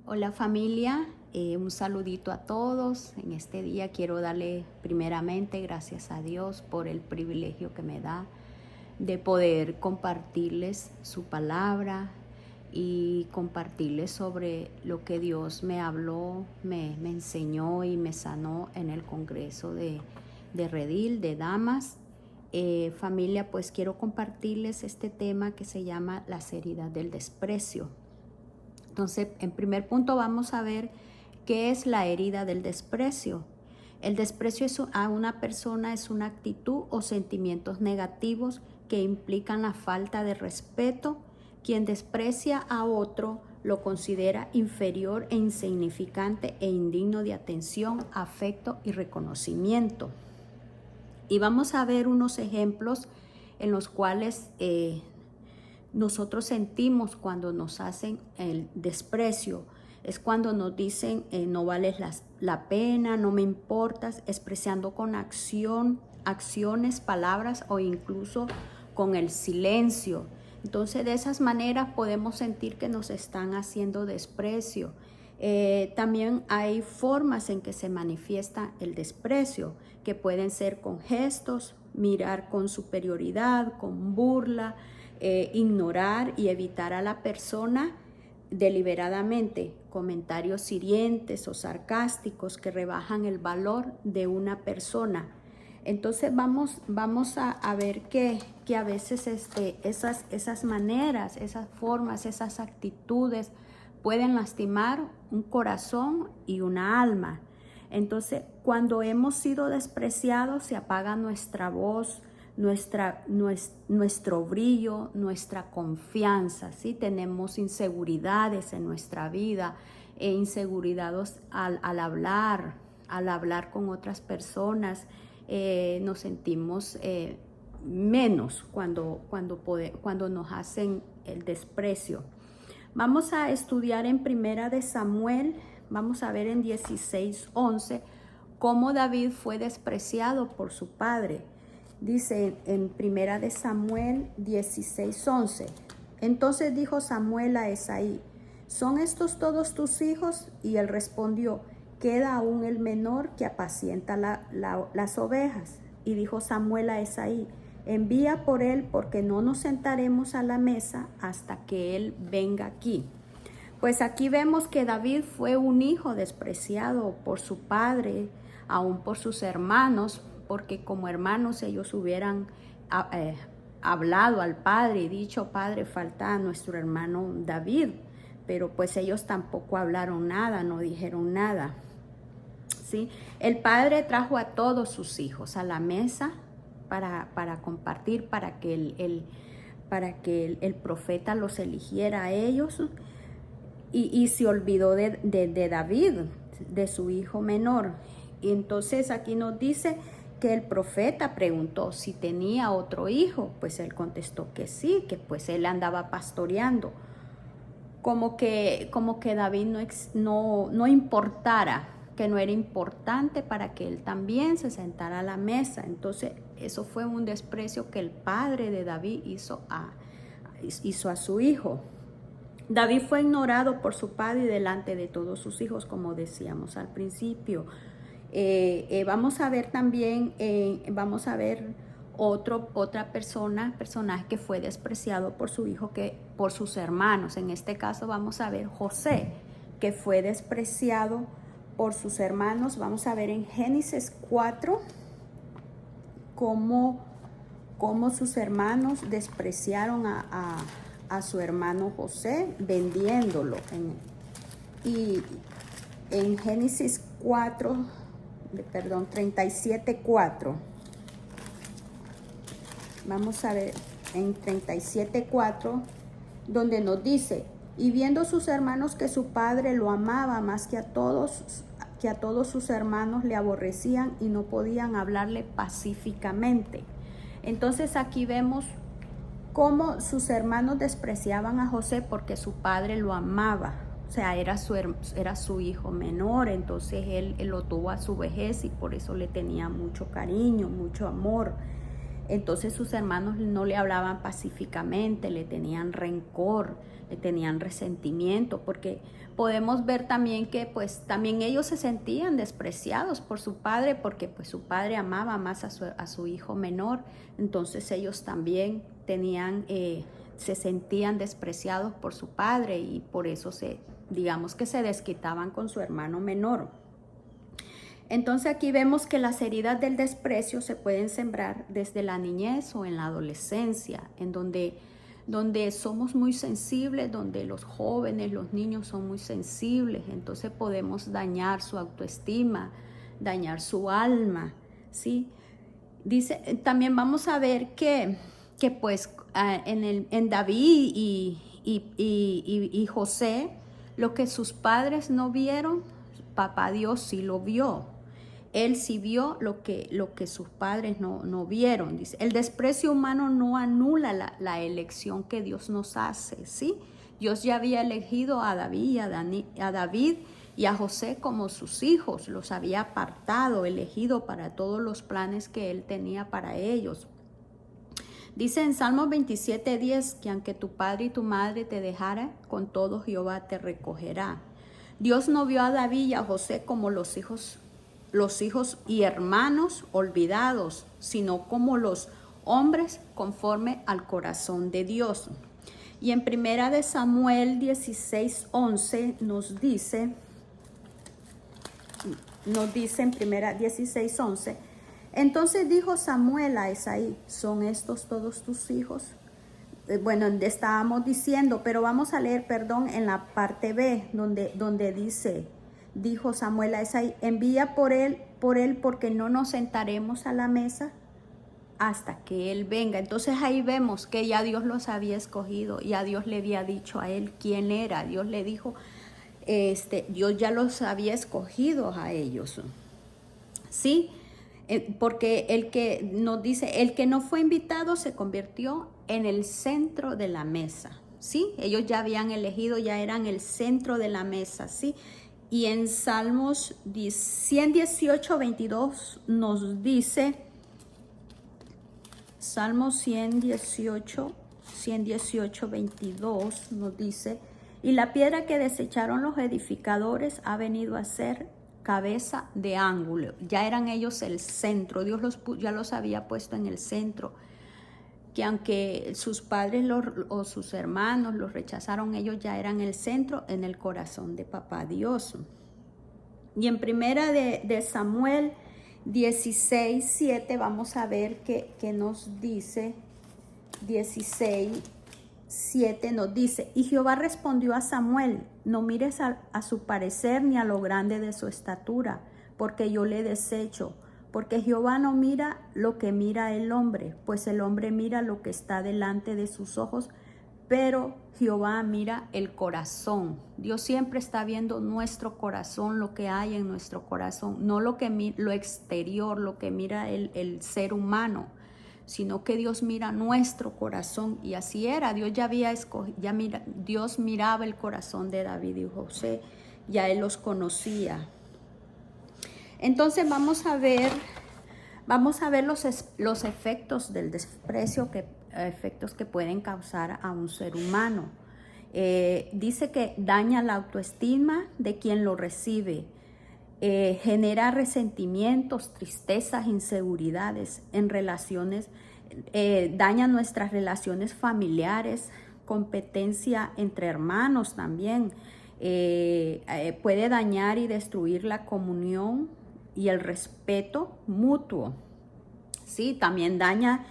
Hola familia, un saludito a todos. En este día quiero darle primeramente gracias a Dios por el privilegio que me da de poder compartirles su palabra y compartirles sobre lo que Dios me habló, me enseñó y me sanó en el Congreso de Redil, de Damas. Familia, pues quiero compartirles este tema que se llama las heridas del desprecio. Entonces, en primer punto vamos a ver qué es la herida del desprecio. El desprecio a una persona es una actitud o sentimientos negativos que implican la falta de respeto. Quien desprecia a otro lo considera inferior e insignificante e indigno de atención, afecto y reconocimiento. Y vamos a ver unos ejemplos en los cuales nosotros sentimos cuando nos hacen el desprecio. Es cuando nos dicen no vales la pena, no me importas, expresando con acciones, palabras o incluso con el silencio. Entonces de esas maneras podemos sentir que nos están haciendo desprecio. También hay formas en que se manifiesta el desprecio, que pueden ser con gestos, mirar con superioridad, con burla, ignorar y evitar a la persona deliberadamente, comentarios hirientes o sarcásticos que rebajan el valor de una persona. Entonces vamos a ver que a veces esas maneras, esas formas, esas actitudes pueden lastimar un corazón y una alma. Entonces, cuando hemos sido despreciados, se apaga nuestra voz, nuestro brillo, nuestra confianza, ¿sí? Tenemos inseguridades en nuestra vida, inseguridades al hablar con otras personas, nos sentimos menos cuando nos hacen el desprecio. Vamos a estudiar en Primera de Samuel, vamos a ver en 16:11 cómo David fue despreciado por su padre. Dice en Primera de Samuel 16:11, entonces dijo Samuel a Esaí, ¿son estos todos tus hijos? Y él respondió, queda aún el menor que apacienta las ovejas. Y dijo Samuel a Esaí, envía por él porque no nos sentaremos a la mesa hasta que él venga aquí. Pues aquí vemos que David fue un hijo despreciado por su padre, aún por sus hermanos, porque como hermanos ellos hubieran hablado al padre y dicho, padre, falta a nuestro hermano David, pero pues ellos tampoco hablaron nada, no dijeron nada. ¿Sí? El padre trajo a todos sus hijos a la mesa para compartir, para que el profeta los eligiera a ellos, y se olvidó de David, de su hijo menor. Y entonces aquí nos dice que el profeta preguntó si tenía otro hijo, pues él contestó que sí, que pues él andaba pastoreando, como que David no importara, que no era importante para que él también se sentara a la mesa. Entonces eso fue un desprecio que el padre de David hizo a su hijo. David fue ignorado por su padre y delante de todos sus hijos, como decíamos al principio. Vamos a ver también, personaje que fue despreciado por su hijo, por sus hermanos. En este caso vamos a ver José, que fue despreciado por sus hermanos. Vamos a ver en Génesis 4 cómo sus hermanos despreciaron a su hermano José, vendiéndolo. Y en Génesis 37:4, vamos a ver en 37:4, donde nos dice, y viendo sus hermanos que su padre lo amaba más que a todos sus hermanos, le aborrecían y no podían hablarle pacíficamente. Entonces aquí vemos cómo sus hermanos despreciaban a José porque su padre lo amaba. O sea, era su hijo menor, entonces él lo tuvo a su vejez y por eso le tenía mucho cariño, mucho amor. Entonces sus hermanos no le hablaban pacíficamente, le tenían rencor, le tenían resentimiento, porque podemos ver también que pues también ellos se sentían despreciados por su padre, porque pues su padre amaba más a su hijo menor. Entonces ellos también se sentían despreciados por su padre, y por eso digamos que se desquitaban con su hermano menor. Entonces aquí vemos que las heridas del desprecio se pueden sembrar desde la niñez o en la adolescencia, en donde somos muy sensibles, donde los jóvenes, los niños son muy sensibles. Entonces podemos dañar su autoestima, dañar su alma, ¿sí? Dice, también vamos a ver que pues en David y José, lo que sus padres no vieron, papá Dios sí lo vio. Él sí vio lo que sus padres no vieron. Dice, el desprecio humano no anula la elección que Dios nos hace, ¿sí? Dios ya había elegido a David y a José como sus hijos. Los había apartado, elegido para todos los planes que Él tenía para ellos. Dice en Salmos 27:10 que aunque tu padre y tu madre te dejara, con todo Jehová te recogerá. Dios no vio a David y a José como los hijos y hermanos olvidados, sino como los hombres conforme al corazón de Dios. Y en primera de Samuel 16:11 nos dice en primera 16:11, entonces dijo Samuel a Esaí, ¿son estos todos tus hijos? Bueno, estábamos diciendo, pero vamos a leer, en la parte B, donde dice, dijo Samuel a Esaí, envía por él, porque no nos sentaremos a la mesa hasta que él venga. Entonces ahí vemos que ya Dios los había escogido, ya Dios le había dicho a él quién era. Dios le dijo, Dios ya los había escogido a ellos, ¿sí? Porque el que nos dice, el que no fue invitado se convirtió en el centro de la mesa, ¿sí? Ellos ya habían elegido, ya eran el centro de la mesa, ¿sí? Y en Salmos 118:22 nos dice, Salmos 118:22 nos dice, y la piedra que desecharon los edificadores ha venido a ser cabeza de ángulo. Ya eran ellos el centro, Dios ya los había puesto en el centro, que aunque sus padres o sus hermanos los rechazaron, ellos ya eran el centro en el corazón de papá Dios. Y en primera de Samuel 16:7 vamos a ver que nos dice, 16:7 nos dice, y Jehová respondió a Samuel, no mires a su parecer ni a lo grande de su estatura, porque yo le desecho, porque Jehová no mira lo que mira el hombre, pues el hombre mira lo que está delante de sus ojos, pero Jehová mira el corazón. Dios siempre está viendo nuestro corazón, lo que hay en nuestro corazón, no lo exterior, lo que mira el ser humano, sino que Dios mira nuestro corazón. Y así era, Dios ya había escogido, Dios miraba el corazón de David y José, ya Él los conocía. Entonces vamos a ver los efectos del desprecio, efectos que pueden causar a un ser humano. Dice que daña la autoestima de quien lo recibe, genera resentimientos, tristezas, inseguridades en relaciones, daña nuestras relaciones familiares, competencia entre hermanos también, puede dañar y destruir la comunión y el respeto mutuo, ¿sí? También daña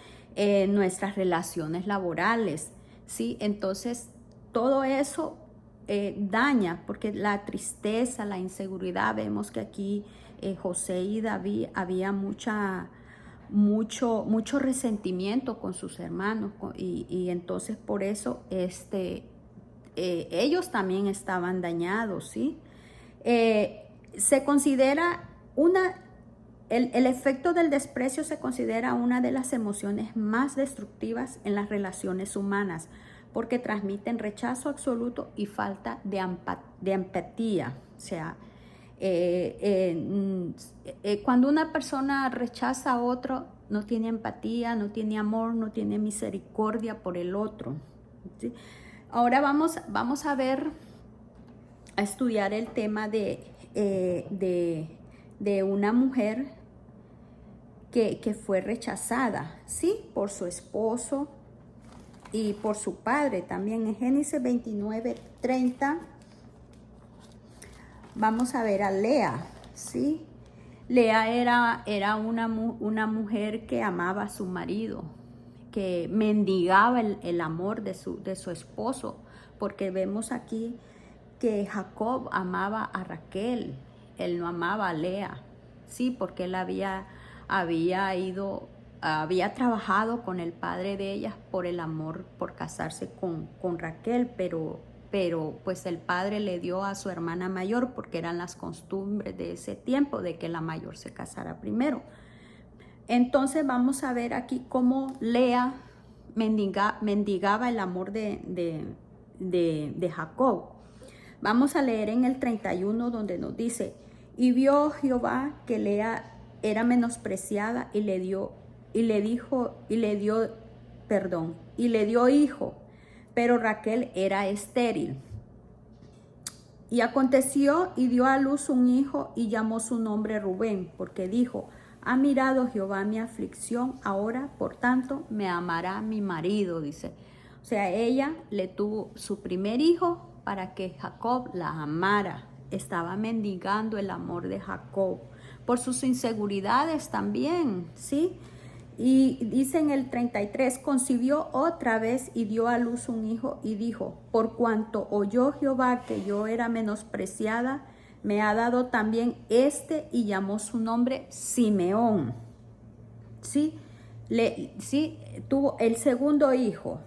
nuestras relaciones laborales, ¿sí? Entonces, todo eso daña, porque la tristeza, la inseguridad, vemos que aquí José y David había mucho resentimiento con sus hermanos, y entonces por eso ellos también estaban dañados, ¿sí? Se considera el efecto del desprecio se considera una de las emociones más destructivas en las relaciones humanas, porque transmiten rechazo absoluto y falta de empatía. O sea, cuando una persona rechaza a otro, no tiene empatía, no tiene amor, no tiene misericordia por el otro, ¿sí? Ahora vamos a ver, a estudiar el tema de una mujer que fue rechazada, ¿sí? Por su esposo y por su padre también. En Génesis 29:30 vamos a ver a Lea, ¿sí? Lea era una mujer que amaba a su marido, que mendigaba el amor de su esposo, porque vemos aquí que Jacob amaba a Raquel, él no amaba a Lea, sí, porque él había trabajado con el padre de ella por el amor, por casarse con Raquel, pero pues el padre le dio a su hermana mayor, porque eran las costumbres de ese tiempo, de que la mayor se casara primero. Entonces vamos a ver aquí cómo Lea mendigaba el amor de Jacob. Vamos a leer en el 31 donde nos dice: y vio Jehová que Lea era menospreciada y le dio hijo, pero Raquel era estéril. Y aconteció y dio a luz un hijo y llamó su nombre Rubén, porque dijo: ha mirado Jehová mi aflicción, ahora por tanto me amará mi marido, dice. O sea, ella le tuvo su primer hijo para que Jacob la amara. Estaba mendigando el amor de Jacob por sus inseguridades también, ¿sí? Y dice en el 33, concibió otra vez y dio a luz un hijo y dijo: por cuanto oyó Jehová que yo era menospreciada, me ha dado también y llamó su nombre Simeón. ¿Sí? Tuvo el segundo hijo.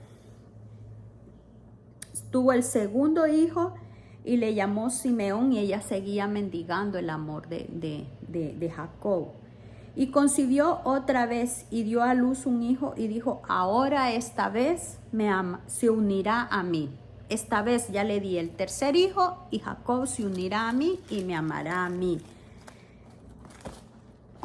Tuvo el segundo hijo y le llamó Simeón, y ella seguía mendigando el amor de Jacob. Y concibió otra vez y dio a luz un hijo y dijo: ahora esta vez se unirá a mí. Esta vez ya le di el tercer hijo y Jacob se unirá a mí y me amará a mí.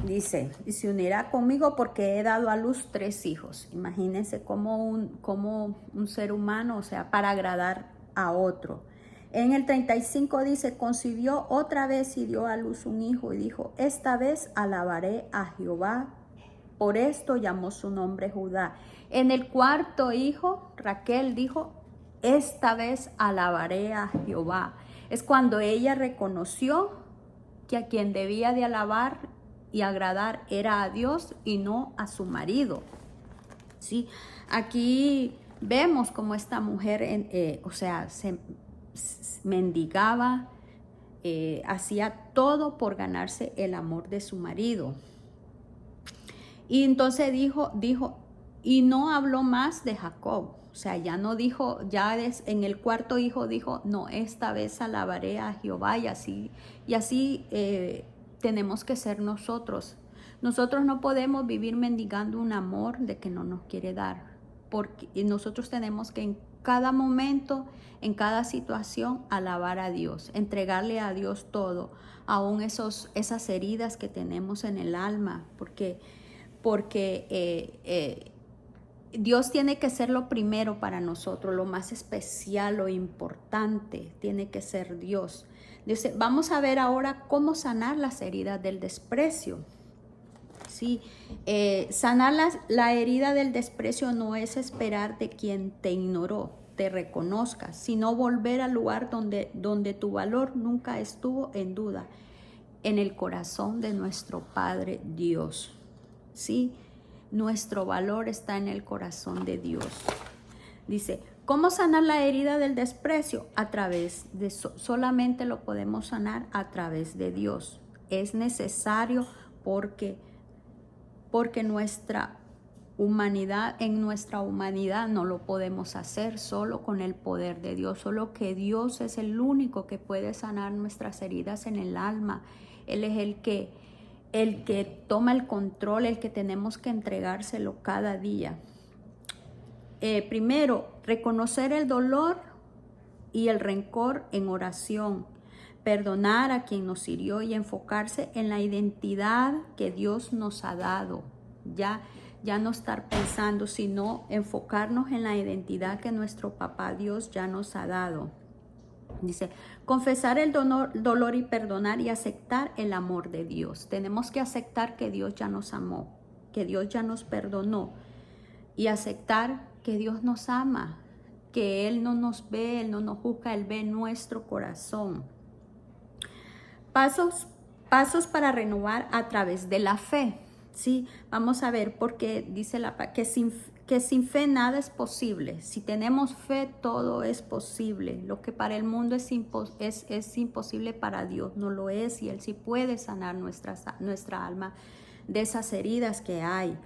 Dice, y se unirá conmigo porque he dado a luz 3 hijos. Imagínense cómo un ser humano, o sea, para agradar a otro. En el 35 dice, concibió otra vez y dio a luz un hijo y dijo: esta vez alabaré a Jehová. Por esto llamó su nombre Judá. En el cuarto hijo, Raquel dijo: esta vez alabaré a Jehová. Es cuando ella reconoció que a quien debía de alabar y agradar era a Dios y no a su marido. ¿Sí? Aquí vemos como esta mujer, se mendigaba, hacía todo por ganarse el amor de su marido. Y entonces dijo, y no habló más de Jacob. O sea, ya no dijo, en el cuarto hijo dijo: no, esta vez alabaré a Jehová. Y así tenemos que ser nosotros. Nosotros no podemos vivir mendigando un amor de que no nos quiere dar, porque nosotros tenemos que en cada momento, en cada situación, alabar a Dios, entregarle a Dios todo, aún esas heridas que tenemos en el alma, porque Dios tiene que ser lo primero para nosotros, lo más especial, lo importante, tiene que ser Dios. Dice, vamos a ver ahora cómo sanar las heridas del desprecio. Sí, sanar la herida del desprecio no es esperar de quien te ignoró, te reconozca, sino volver al lugar donde tu valor nunca estuvo en duda, en el corazón de nuestro Padre Dios. Sí, nuestro valor está en el corazón de Dios. Dice, ¿cómo sanar la herida del desprecio? Solamente lo podemos sanar a través de Dios. Es necesario porque en nuestra humanidad no lo podemos hacer, solo con el poder de Dios, solo que Dios es el único que puede sanar nuestras heridas en el alma. Él es el que toma el control, el que tenemos que entregárselo cada día. Primero, reconocer el dolor y el rencor en oración, perdonar a quien nos hirió y enfocarse en la identidad que Dios nos ha dado. ya no estar pensando, sino enfocarnos en la identidad que nuestro Papá Dios ya nos ha dado. Dice, confesar el dolor y perdonar y aceptar el amor de Dios. Tenemos que aceptar que Dios ya nos amó, que Dios ya nos perdonó y aceptar que Dios nos ama, que Él no nos ve, Él no nos juzga, Él ve nuestro corazón. Pasos para renovar a través de la fe. Sí, vamos a ver, porque dice que sin fe nada es posible. Si tenemos fe, todo es posible. Lo que para el mundo es imposible, para Dios no lo es, y Él sí puede sanar nuestra alma de esas heridas que hay.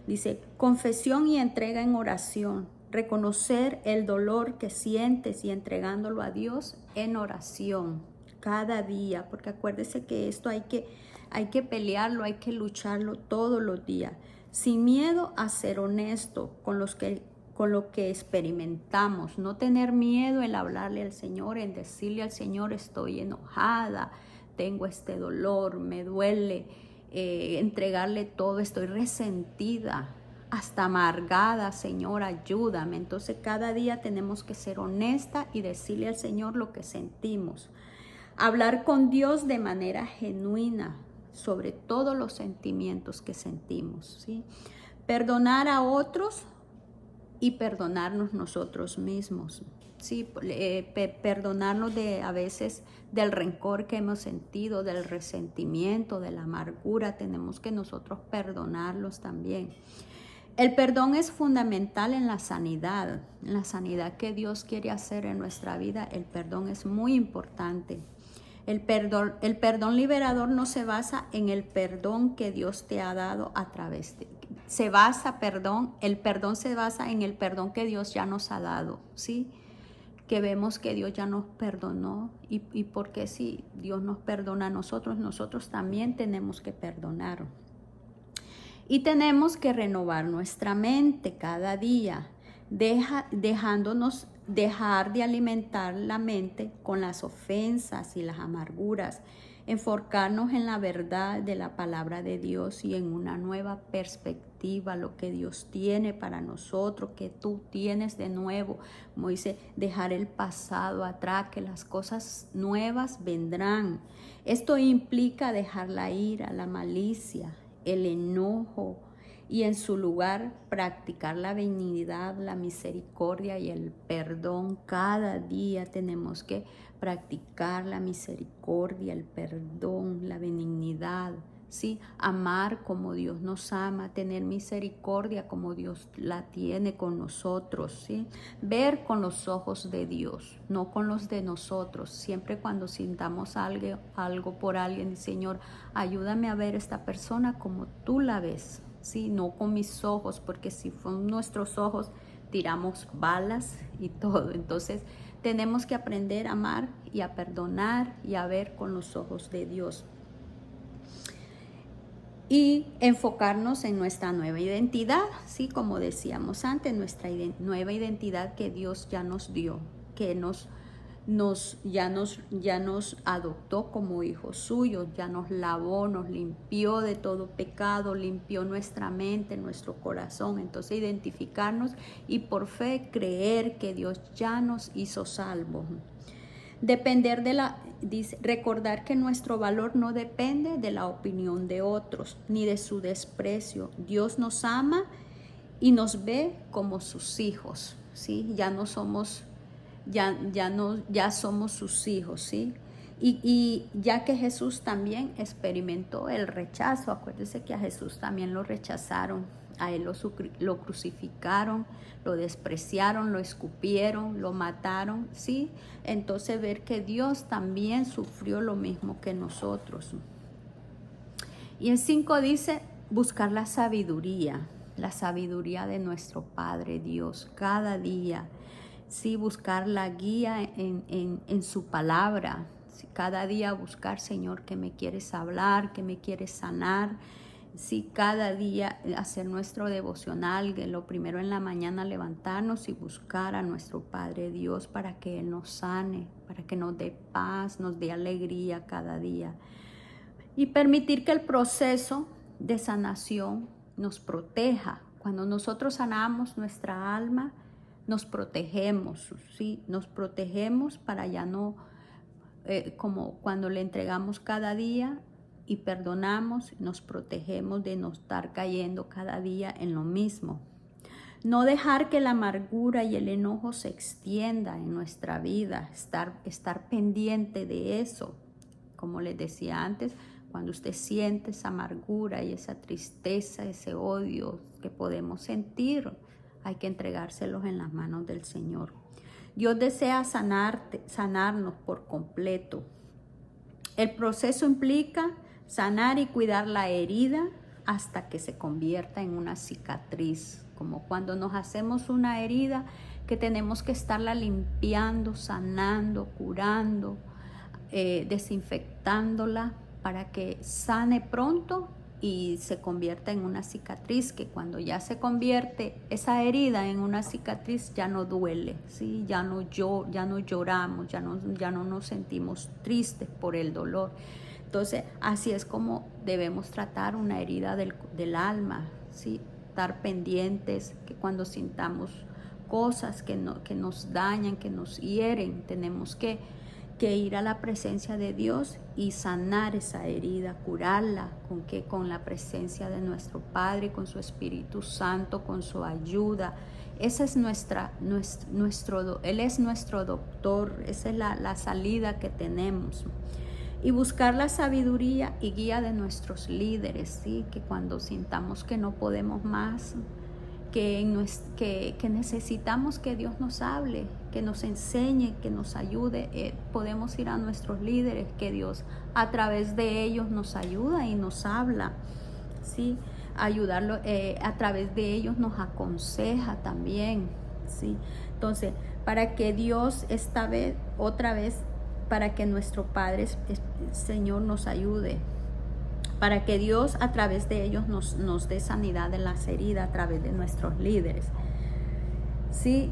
Dice, confesión y entrega en oración. Reconocer el dolor que sientes y entregándolo a Dios en oración cada día, porque acuérdese que esto hay que pelearlo, hay que lucharlo todos los días, sin miedo a ser honesto con lo que experimentamos, no tener miedo en hablarle al Señor, en decirle al Señor, estoy enojada, tengo este dolor, me duele, entregarle todo, estoy resentida, hasta amargada, Señor, ayúdame. Entonces cada día tenemos que ser honesta y decirle al Señor lo que sentimos. Hablar con Dios de manera genuina sobre todos los sentimientos que sentimos, ¿sí? Perdonar a otros y perdonarnos nosotros mismos, ¿sí? Perdonarnos a veces del rencor que hemos sentido, del resentimiento, de la amargura. Tenemos que nosotros perdonarlos también. El perdón es fundamental en la sanidad que Dios quiere hacer en nuestra vida. El perdón es muy importante. El perdón liberador no se basa en el perdón que Dios te ha dado a través de... el perdón se basa en el perdón que Dios ya nos ha dado, ¿sí? Que vemos que Dios ya nos perdonó y porque si Dios nos perdona a nosotros también tenemos que perdonar. Y tenemos que renovar nuestra mente cada día, dejar de alimentar la mente con las ofensas y las amarguras, enfocarnos en la verdad de la palabra de Dios y en una nueva perspectiva, lo que Dios tiene para nosotros, que tú tienes de nuevo. Como dice, dejar el pasado atrás, que las cosas nuevas vendrán. Esto implica dejar la ira, la malicia, el enojo, y en su lugar practicar la benignidad, la misericordia y el perdón. Cada día tenemos que practicar la misericordia, el perdón, la benignidad, ¿sí? Amar como Dios nos ama, tener misericordia como Dios la tiene con nosotros, ¿sí? Ver con los ojos de Dios, no con los de nosotros. Siempre cuando sintamos algo por alguien, Señor, ayúdame a ver esta persona como tú la ves, ¿sí? No con mis ojos, porque si son nuestros ojos, tiramos balas y todo. Entonces tenemos que aprender a amar y a perdonar y a ver con los ojos de Dios. Y enfocarnos en nuestra nueva identidad, ¿sí? Como decíamos antes, nuestra nueva identidad que Dios ya nos dio, que ya nos adoptó como hijos suyos, ya nos lavó, nos limpió de todo pecado, limpió nuestra mente, nuestro corazón. Entonces identificarnos y por fe creer que Dios ya nos hizo salvos. Recordar que nuestro valor no depende de la opinión de otros ni de su desprecio. Dios nos ama y nos ve como sus hijos, ¿sí? Ya somos sus hijos, ¿sí? Y ya que Jesús también experimentó el rechazo, acuérdense que a Jesús también lo rechazaron, a él lo crucificaron, lo despreciaron, lo escupieron, lo mataron, ¿sí? Entonces ver que Dios también sufrió lo mismo que nosotros. Y en 5 dice, buscar la sabiduría de nuestro Padre Dios cada día. Sí, buscar la guía en su palabra. Sí, cada día buscar, Señor, que me quieres hablar, que me quieres sanar. Sí, cada día hacer nuestro devocional, que lo primero en la mañana levantarnos y buscar a nuestro Padre Dios para que Él nos sane, para que nos dé paz, nos dé alegría cada día. Y permitir que el proceso de sanación nos proteja. Cuando nosotros sanamos nuestra alma, nos protegemos, ¿sí? Nos protegemos para ya no, como cuando le entregamos cada día y perdonamos, nos protegemos de no estar cayendo cada día en lo mismo. No dejar que la amargura y el enojo se extienda en nuestra vida, estar pendiente de eso. Como les decía antes, cuando usted siente esa amargura y esa tristeza, ese odio que podemos sentir, hay que entregárselos en las manos del Señor. Dios desea sanarnos por completo. El proceso implica sanar y cuidar la herida hasta que se convierta en una cicatriz. Como cuando nos hacemos una herida que tenemos que estarla limpiando, sanando, curando, desinfectándola para que sane pronto y se convierta en una cicatriz, que cuando ya se convierte esa herida en una cicatriz ya no duele, ¿sí? Ya no lloramos, ya no nos sentimos tristes por el dolor. Entonces así es como debemos tratar una herida del alma, ¿sí? Estar pendientes, que cuando sintamos cosas que nos dañan, que nos hieren, tenemos que ir a la presencia de Dios y sanar esa herida, curarla, con la presencia de nuestro Padre, con su Espíritu Santo, con su ayuda. Esa es Él es nuestro doctor, esa es la salida que tenemos. Y buscar la sabiduría y guía de nuestros líderes, ¿sí? Que cuando sintamos que no podemos más, que necesitamos que Dios nos hable, que nos enseñe, que nos ayude, podemos ir a nuestros líderes, que Dios a través de ellos nos ayuda y nos habla, ¿sí? Ayudarlo, a través de ellos nos aconseja también, ¿sí? Entonces, para que Dios otra vez, para que nuestro Padre, Señor, nos ayude, para que Dios a través de ellos nos dé sanidad de las heridas a través de nuestros líderes. Sí,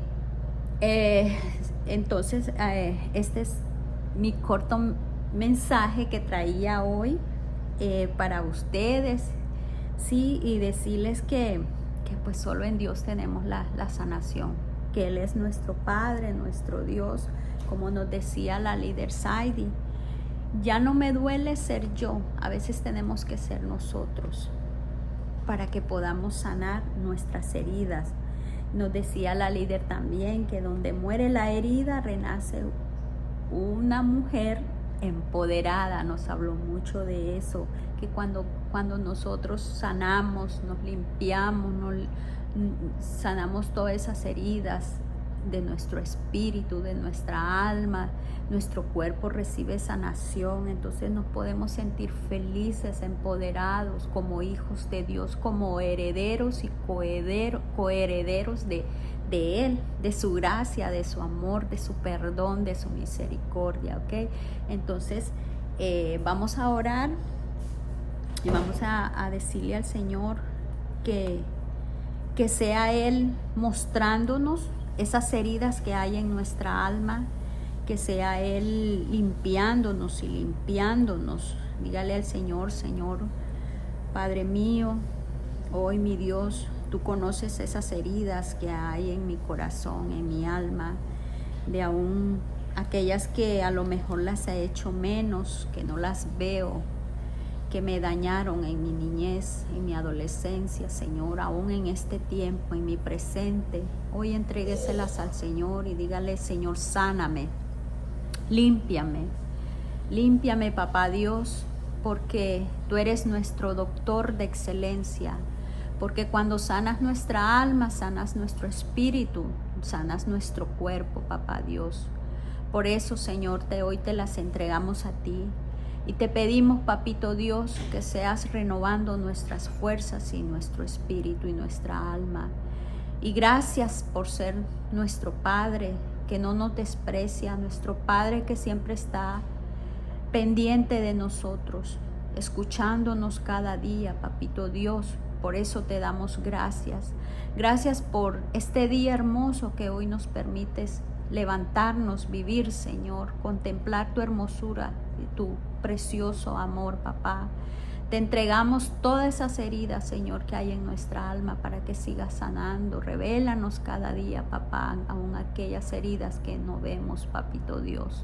entonces este es mi corto mensaje que traía hoy para ustedes, sí, y decirles que pues solo en Dios tenemos la sanación, que Él es nuestro Padre, nuestro Dios, como nos decía la líder Saidi. Ya no me duele ser yo, a veces tenemos que ser nosotros para que podamos sanar nuestras heridas. Nos decía la líder también que donde muere la herida renace una mujer empoderada. Nos habló mucho de eso, que cuando nosotros sanamos, nos limpiamos, sanamos todas esas heridas de nuestro espíritu, de nuestra alma, nuestro cuerpo recibe sanación, entonces nos podemos sentir felices, empoderados como hijos de Dios, como herederos y coherederos de Él, de su gracia, de su amor, de su perdón, de su misericordia, ¿ok? Entonces vamos a orar y vamos a decirle al Señor que sea Él mostrándonos esas heridas que hay en nuestra alma, que sea Él limpiándonos y limpiándonos. Dígale al Señor: Señor, Padre mío, hoy mi Dios, tú conoces esas heridas que hay en mi corazón, en mi alma, de aún aquellas que a lo mejor las he hecho menos, que no las veo, que me dañaron en mi niñez, en mi adolescencia, Señor, aún en este tiempo, en mi presente. Hoy entrégueselas al Señor y dígale: Señor, sáname, límpiame, papá Dios, porque tú eres nuestro doctor de excelencia, porque cuando sanas nuestra alma, sanas nuestro espíritu, sanas nuestro cuerpo, papá Dios. Por eso, Señor, hoy te las entregamos a ti. Y te pedimos, papito Dios, que seas renovando nuestras fuerzas y nuestro espíritu y nuestra alma. Y gracias por ser nuestro Padre, que no nos desprecia, nuestro Padre que siempre está pendiente de nosotros, escuchándonos cada día, papito Dios. Por eso te damos gracias. Gracias por este día hermoso que hoy nos permites levantarnos, vivir, Señor, contemplar tu hermosura y tu precioso amor, papá. Te entregamos todas esas heridas, Señor, que hay en nuestra alma para que sigas sanando. Revélanos cada día, papá, aún aquellas heridas que no vemos, papito Dios,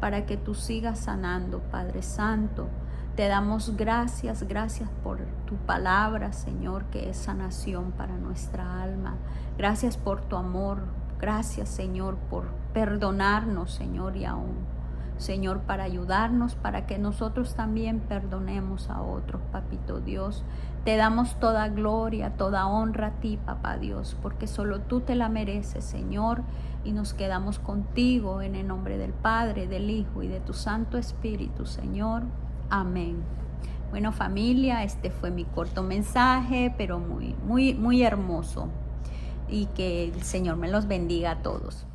para que tú sigas sanando, Padre Santo. Te damos gracias, gracias por tu palabra, Señor, que es sanación para nuestra alma. Gracias por tu amor. Gracias, Señor, por perdonarnos, Señor, y aún, Señor, para ayudarnos, para que nosotros también perdonemos a otros, papito Dios. Te damos toda gloria, toda honra a ti, papá Dios, porque solo tú te la mereces, Señor, y nos quedamos contigo en el nombre del Padre, del Hijo y de tu Santo Espíritu, Señor. Amén. Bueno, familia, este fue mi corto mensaje, pero muy hermoso, y que el Señor me los bendiga a todos.